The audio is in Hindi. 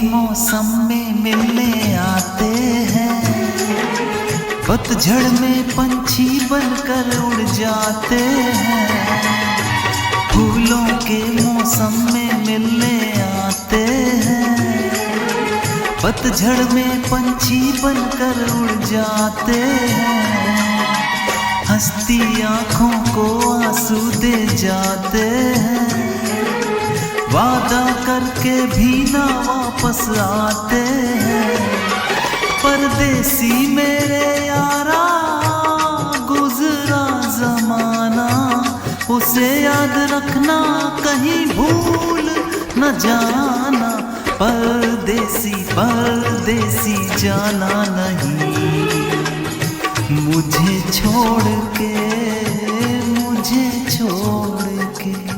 मौसम में मिलने आते हैं, पतझड़ में पंछी बनकर उड़ जाते हैं। फूलों के मौसम में मिलने आते हैं, पतझड़ में पंछी बनकर उड़ जाते हैं। हंसती आँखों को आंसू दे जाते हैं, वादा करके भी ना वापस आते हैं। परदेसी मेरे यारा, गुजरा जमाना उसे याद रखना, कहीं भूल न जाना। परदेसी परदेसी जाना नहीं, मुझे छोड़ के, मुझे छोड़ के।